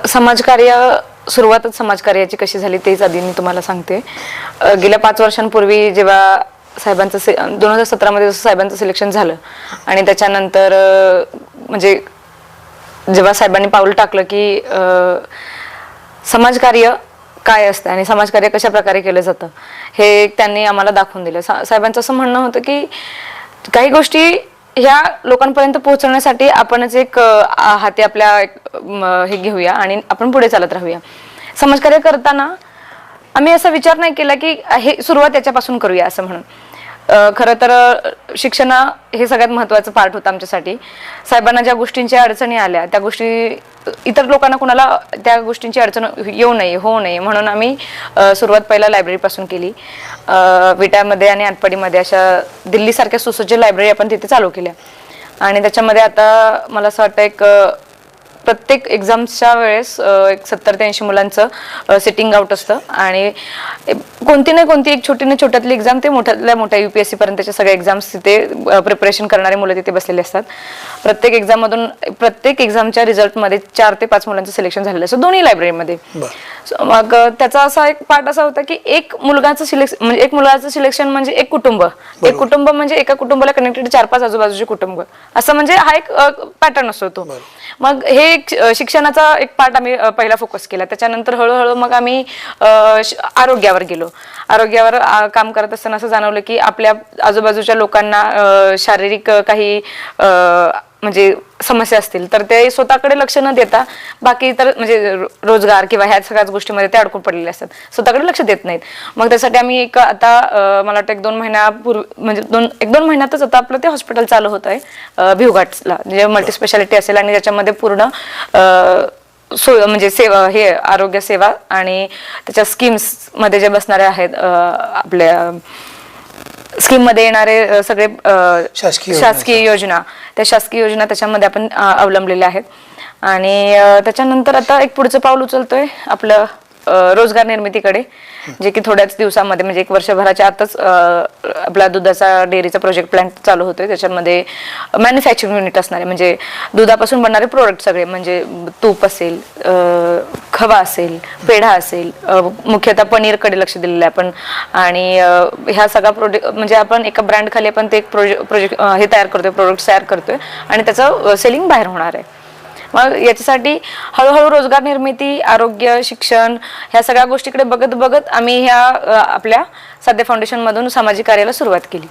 समाजकार्य सुरुवातच समाजकार्याची कशी झाली तेच आधी मी तुम्हाला सांगते. गेल्या 5 वर्षांपूर्वी जेव्हा साहेबांचं 2017 मध्ये जसं साहेबांचं सिलेक्शन झालं आणि त्याच्यानंतर म्हणजे जेव्हा साहेबांनी पाऊल टाकलं की समाजकार्य काय असतं आणि समाजकार्य कशा प्रकारे केलं जातं हे त्यांनी आम्हाला दाखवून दिलं. साहेबांचं असं म्हणणं होतं की काही गोष्टी ह्या लोकांपर्यंत पोहोचवण्यासाठी आपणच एक हाती आपल्या हे घेऊया आणि आपण पुढे चालत राहूया. समाजकार्य करताना आम्ही असा विचार नाही केला की हे सुरुवात याच्यापासून करूया असं म्हणून. खरं तर शिक्षण हे सगळ्यात महत्त्वाचं पार्ट होतं आमच्यासाठी. साहेबांना ज्या गोष्टींच्या अडचणी आल्या त्या गोष्टी इतर लोकांना कोणाला त्या गोष्टींची अडचण येऊ नये होऊ नये म्हणून आम्ही सुरुवात पहिला लायब्ररीपासून केली. विट्यामध्ये आणि आटपाडीमध्ये अशा दिल्लीसारख्या सुसज्ज लायब्ररी आपण तिथे चालू केल्या आणि त्याच्यामध्ये आता मला असं वाटतं एक प्रत्येक एक्झाम्सच्या वेळेस एक 70 ते 80 मुलांचं सिटिंग आउट असतं आणि कोणती ना कोणती एक छोटी ना छोट्यातली एक्झाम ते मोठ्यातल्या मोठ्या UPSC पर्यंतच्या सगळ्या एक्झाम्स तिथे प्रिपरेशन करणारे मुलं तिथे बसलेले असतात. प्रत्येक एक्झाममधून प्रत्येक एक्झामच्या रिझल्टमध्ये 4 ते 5 मुलांचं सिलेक्शन झालेलं असतं दोन्ही लायब्ररीमध्ये. मग त्याचा असा एक पार्ट असा होता की एक मुलगाचं सिलेक्शन म्हणजे एक कुटुंब म्हणजे एका कुटुंबाला कनेक्टेड 4-5 आजूबाजूचे कुटुंब असं म्हणजे हा एक पॅटर्न असतो तो. मग हे शिक्षणाचा एक पार्ट आम्ही पहिला फोकस केला. त्याच्यानंतर हळूहळू मग आम्ही आरोग्यावर गेलो. आरोग्यावर काम करत असताना असं जाणवलं की आपल्या आजूबाजूच्या लोकांना शारीरिक काही म्हणजे समस्या असतील तर ते स्वतःकडे लक्ष न देता बाकी तर म्हणजे रोजगार किंवा ह्या सगळ्याच गोष्टीमध्ये ते अडकून पडलेले असतात, स्वतःकडे लक्ष देत नाहीत. मग त्यासाठी आम्ही एक आता मला वाटतं 1-2 महिन्यापूर्वी म्हणजे 1-2 महिन्यातच आता आपलं ते हॉस्पिटल चालू होत आहे भिवघाटला, जे मल्टी स्पेशालिटी असेल आणि त्याच्यामध्ये पूर्ण म्हणजे सेवा हे आरोग्य सेवा आणि त्याच्या स्कीम्स मध्ये जे बसणारे आहेत आपल्या स्कीम मध्ये येणारे सगळे शासकीय योजना त्या शासकीय योजना त्याच्यामध्ये आपण अवलंबलेल्या आहेत. आणि त्याच्यानंतर आता एक पुढचं पाऊल उचलतोय आपलं रोजगार निर्मितीकडे, जे की थोड्याच दिवसामध्ये म्हणजे 1 वर्षभराच्या आतच आपला दुधाचा डेअरीचा प्रोजेक्ट प्लॅन चालू होतोय. त्याच्यामध्ये मॅन्युफॅक्चरिंग युनिट असणारे म्हणजे दुधापासून बनणारे प्रोडक्ट सगळे म्हणजे तूप असेल, खवा असेल, पेढा असेल, मुख्यतः पनीरकडे लक्ष दिलेलं आहे आपण. आणि ह्या सगळा प्रोडक्ट म्हणजे आपण एका ब्रँड खाली आपण ते एक प्रोजेक्ट हे तयार करतोय, प्रोडक्ट तयार करतोय आणि त्याचं सेलिंग बाहेर होणार आहे. मग याच्यासाठी हळूहळू रोजगार निर्मिती, आरोग्य, शिक्षण ह्या सगळ्या गोष्टीकडे बघत बघत आम्ही ह्या आपल्या साध्या फाउंडेशन मधून सामाजिक कार्याला सुरुवात केली.